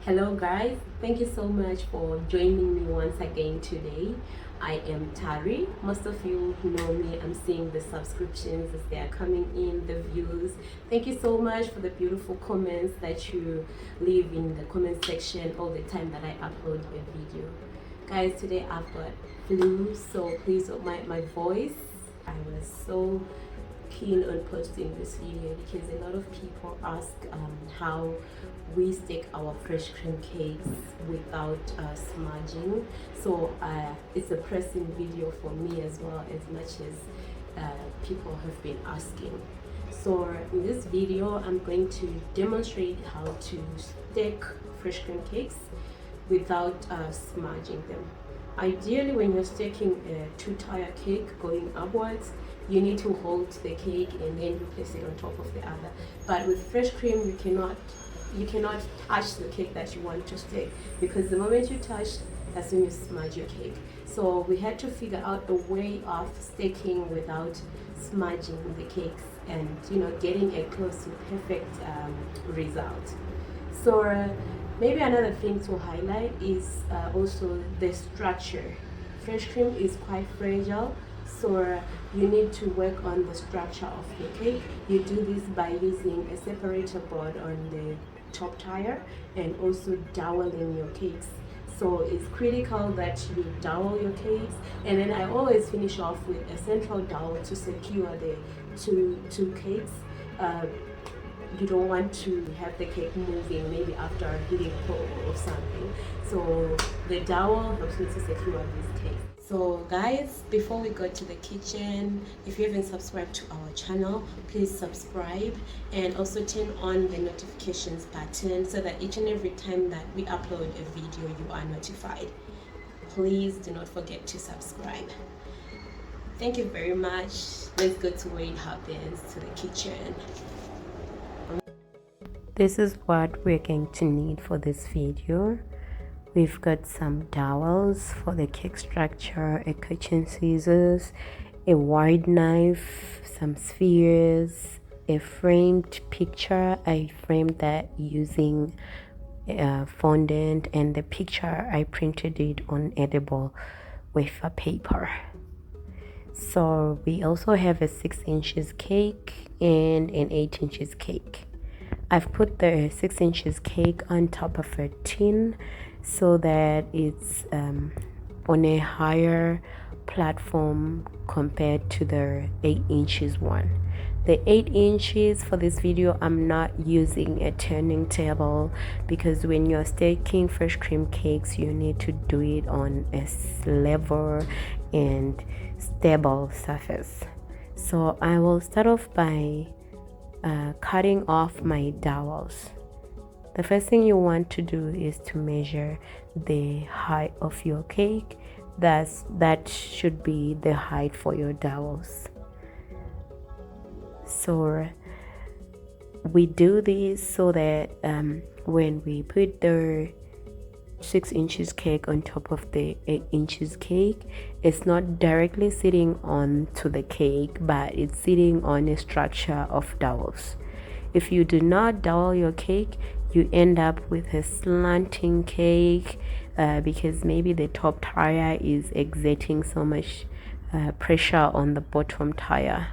Hello guys, thank you so much for joining me once again today. I am Tarie. Most of you know me. I'm seeing the subscriptions as they are coming in, the views. Thank you so much for the beautiful comments that you leave in the comment section all the time that I upload a video. Guys, today I've got flu, so please don't mind my voice. I was so keen on posting this video because a lot of people ask how we stick our fresh cream cakes without smudging. So it's a pressing video for me as well, as much as people have been asking. So in this video I'm going to demonstrate how to stick fresh cream cakes without smudging them. Ideally, when you're staking a two-tier cake going upwards, you need to hold the cake and then you place it on top of the other. But with fresh cream, you cannot touch the cake that you want to stake, because the moment you touch, that's when you smudge your cake. So we had to figure out a way of staking without smudging the cakes and getting a close to perfect result. So maybe another thing to highlight is also the structure. Fresh cream is quite fragile, so you need to work on the structure of the cake. You do this by using a separator board on the top tier and also doweling your cakes. So it's critical that you dowel your cakes, and then I always finish off with a central dowel to secure the two cakes. You don't want to have the cake moving maybe after hitting cold or something. So the dowel helps me to secure this cake. So guys, before we go to the kitchen, if you haven't subscribed to our channel, please subscribe and also turn on the notifications button so that each and every time that we upload a video, you are notified. Please do not forget to subscribe. Thank you very much. Let's go to where it happens, to the kitchen. This is what we're going to need for this video. We've got some dowels for the cake structure, a kitchen scissors, a wide knife, some spheres, a framed picture. I framed that using fondant, and the picture I printed it on edible wafer paper. So we also have a 6 inches cake and an 8 inches cake. I've put the 6 inches cake on top of a tin so that it's on a higher platform compared to the 8 inches one. The 8 inches for this video, I'm not using a turning table, because when you're staking fresh cream cakes, you need to do it on a level and stable surface. So I will start off by cutting off my dowels. The first thing you want to do is to measure the height of your cake. That should be the height for your dowels. So we do this so that when we put the 6 inches cake on top of the 8 inches cake, it's not directly sitting onto the cake, but it's sitting on a structure of dowels. If you do not dowel your cake, you end up with a slanting cake because maybe the top tier is exerting so much pressure on the bottom tier.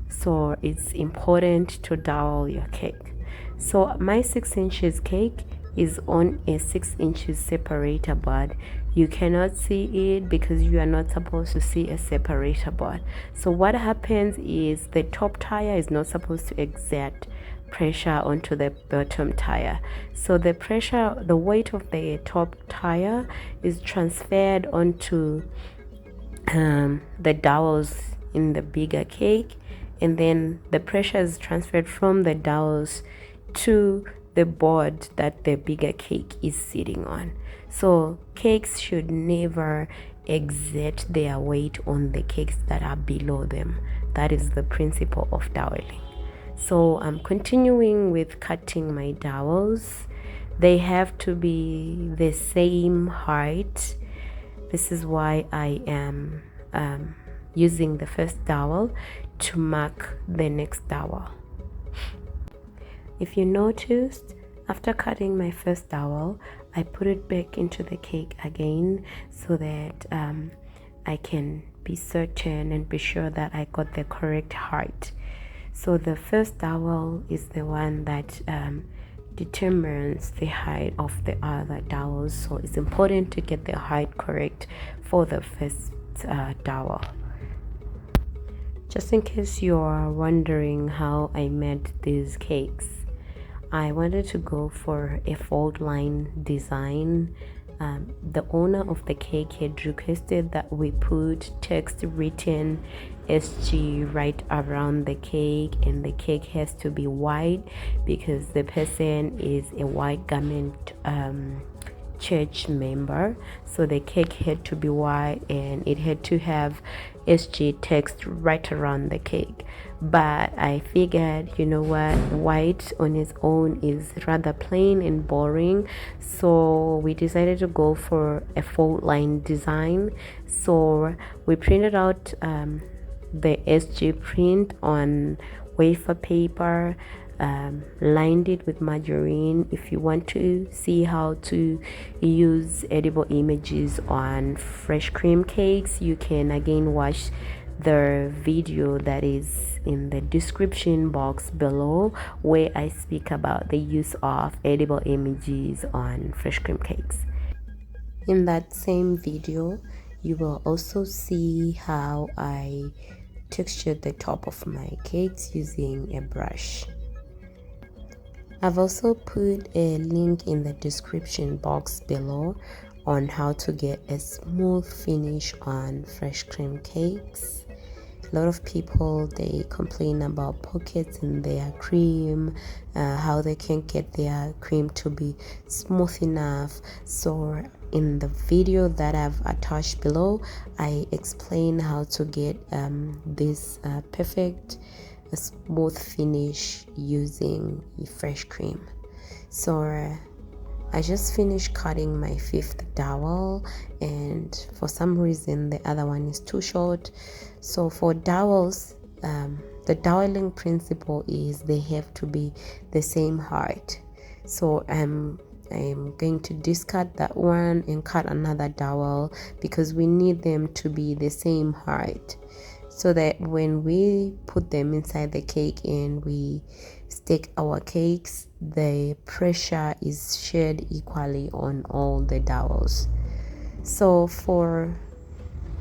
So it's important to dowel your cake. So my 6 inches cake is on a 6 inches separator board. You cannot see it because you are not supposed to see a separator board. So what happens is the top tier is not supposed to exert pressure onto the bottom tier. So the weight of the top tier is transferred onto the dowels in the bigger cake, and then the pressure is transferred from the dowels to the board that the bigger cake is sitting on. So cakes should never exert their weight on the cakes that are below them. That is the principle of doweling. So I'm continuing with cutting my dowels. They have to be the same height. This is why I am using the first dowel to mark the next dowel. If you noticed, After cutting my first dowel, I put it back into the cake again so that I can be certain and be sure that I got the correct height. So the first dowel is the one that determines the height of the other dowels, so it's important to get the height correct for the first dowel. Just in case you're wondering how I made these cakes, I wanted to go for a fold line design. The owner of the cake had requested that we put text written SG right around the cake, and the cake has to be white because the person is a white garment church member. So the cake had to be white and it had to have SG text right around the cake. But I figured, you know what, white on its own is rather plain and boring, so we decided to go for a fold line design. So we printed out the SG print on wafer paper, lined it with margarine. If you want to see how to use edible images on Freshcream cakes, you can again watch the video that is in the description box below, where I speak about the use of edible images on Freshcream cakes. In that same video, you will also see how I textured the top of my cakes using a brush. I've also put a link in the description box below on how to get a smooth finish on Freshcream cakes. A lot of people, they complain about pockets in their cream, how they can't get their cream to be smooth enough. So in the video that I've attached below, I explain how to get this perfect smooth finish using Freshcream. So I just finished cutting my 5th dowel, and for some reason the other one is too short. So for dowels, the doweling principle is they have to be the same height. So I'm going to discard that one and cut another dowel because we need them to be the same height, so that when we put them inside the cake and we stake our cakes, the pressure is shared equally on all the dowels. So for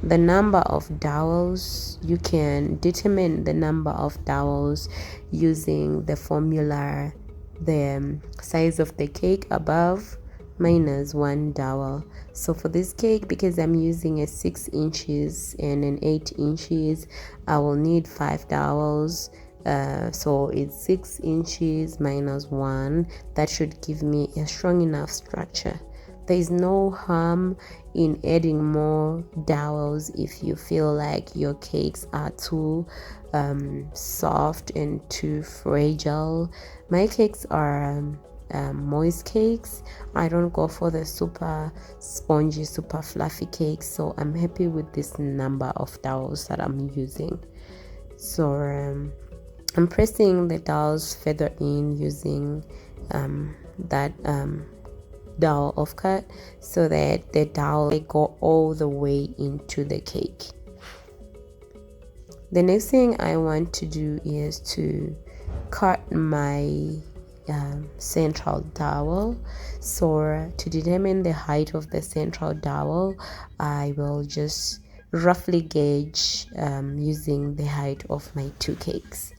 the number of dowels, you can determine the number of dowels using the formula, the size of the cake above minus 1 dowel. So for this cake, because I'm using a 6 inches and an 8 inches, I will need 5 dowels. So it's 6 inches minus 1. That should give me a strong enough structure. There is no harm in adding more dowels if you feel like your cakes are too soft and too fragile. My cakes are moist cakes. I don't go for the super spongy, super fluffy cakes, so I'm happy with this number of dowels that I'm using. So I'm pressing the dowels further in using that dowel offcut, so that the dowel go all the way into the cake. The next thing I want to do is to cut my central dowel. So to determine the height of the central dowel, I will just roughly gauge using the height of my 2 cakes.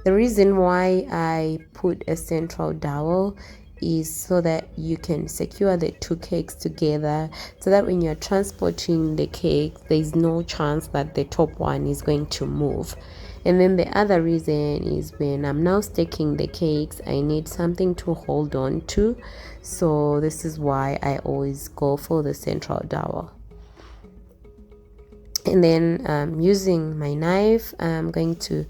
The reason why I put a central dowel is so that you can secure the 2 cakes together, so that when you're transporting the cake, there's no chance that the top one is going to move. And then the other reason is when I'm now staking the cakes, I need something to hold on to. So this is why I always go for the central dowel. And then using my knife, I'm going to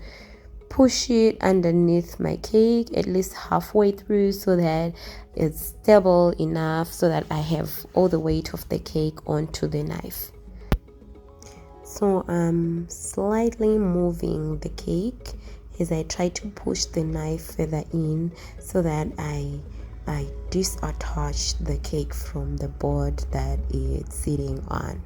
push it underneath my cake at least halfway through, so that it's stable enough so that I have all the weight of the cake onto the knife. So I'm slightly moving the cake as I try to push the knife further in, so that I I disattached the cake from the board that it's sitting on.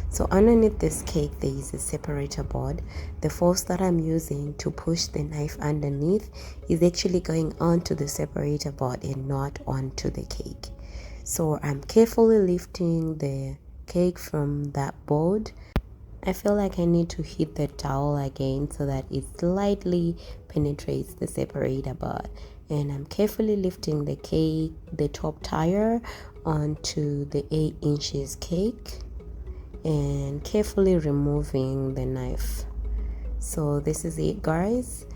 So underneath this cake there is a separator board. The force that I'm using to push the knife underneath is actually going onto the separator board and not onto the cake. So I'm carefully lifting the cake from that board. I feel like I need to hit the towel again so that it slightly penetrates the separator board. And I'm carefully lifting the cake, the top tire, onto the 8 inches cake and carefully removing the knife. So this is it, guys.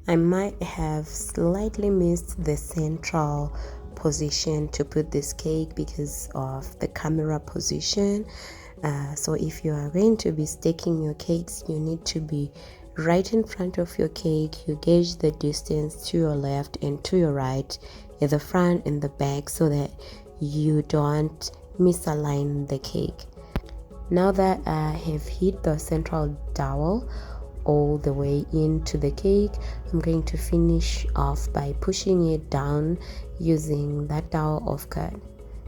I might have slightly missed the central position to put this cake because of the camera position. So if you are going to be staking your cakes, you need to be right in front of your cake. You gauge the distance to your left and to your right, at the front and the back, so that you don't misalign the cake. Now that I have hit the central dowel all the way into the cake, I'm going to finish off by pushing it down using that dowel offcut.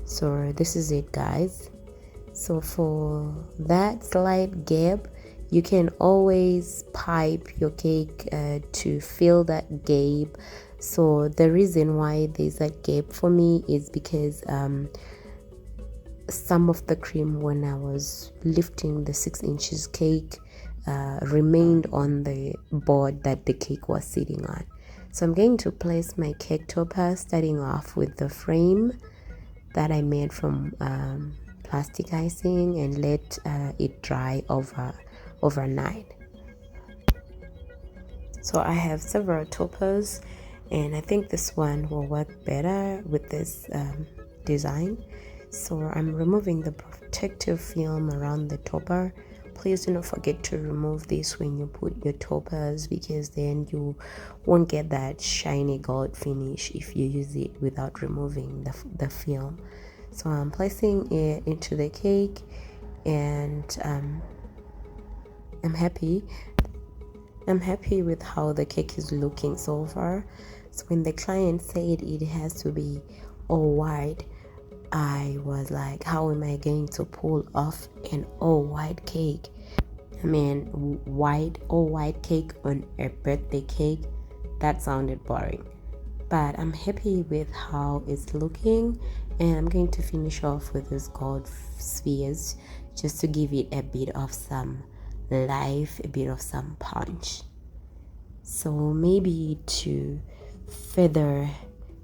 So this is it, guys. So for that slight gap, you can always pipe your cake to fill that gap. So the reason why there's that gap for me is because some of the cream, when I was lifting the 6 inches cake, remained on the board that the cake was sitting on. So I'm going to place my cake topper, starting off with the frame that I made from plastic icing, and let it dry overnight. So I have several toppers, and I think this one will work better with this design. So I'm removing the protective film around the topper. Please do not forget to remove this when you put your toppers, because then you won't get that shiny gold finish if you use it without removing the film. So I'm placing it into the cake, and I'm happy with how the cake is looking so far. So when the client said it has to be all white, I was like, how am I going to pull off an all white cake? I mean, all white cake on a birthday cake? That sounded boring. But I'm happy with how it's looking, and I'm going to finish off with these gold spheres just to give it a bit of some life, a bit of some punch. So maybe to further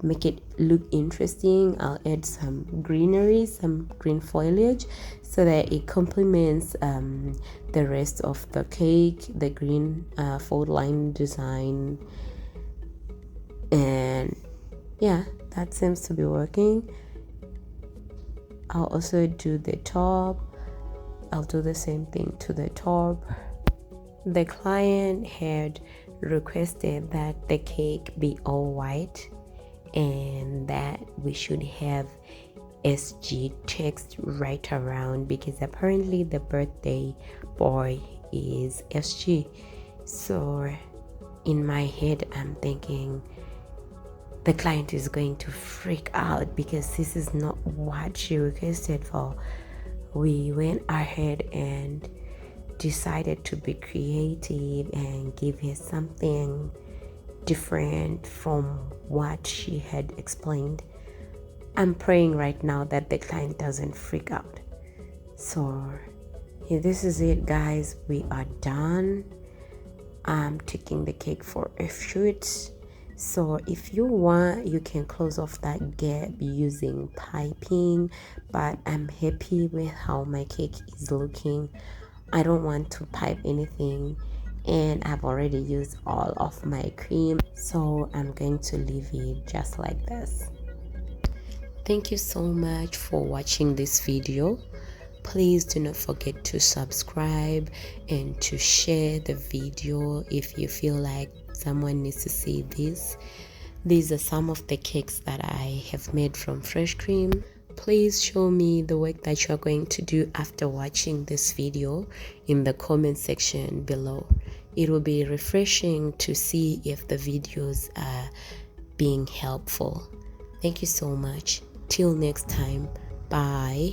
make it look interesting, I'll add some greenery, some green foliage, so that it complements the rest of the cake, the green fold line design. And yeah, that seems to be working. I'll also do the top. I'll do the same thing to the top. The client had requested that the cake be all white and that we should have SG text right around, because apparently the birthday boy is SG. So in my head I'm thinking the client is going to freak out because this is not what she requested for. We went ahead and decided to be creative and give her something different from what she had explained. I'm praying right now that the client doesn't freak out. So yeah, this is it, guys. We are done. I'm taking the cake for a shoot. So if you want, you can close off that gap using piping, but I'm happy with how my cake is looking. I don't want to pipe anything, and I've already used all of my cream, so I'm going to leave it just like this. Thank you so much for watching this video. Please do not forget to subscribe and to share the video if you feel like someone needs to see this. These are some of the cakes that I have made from Freshcream. Please show me the work that you're going to do after watching this video in the comment section below. It will be refreshing to see if the videos are being helpful. Thank you so much. Till next time. Bye.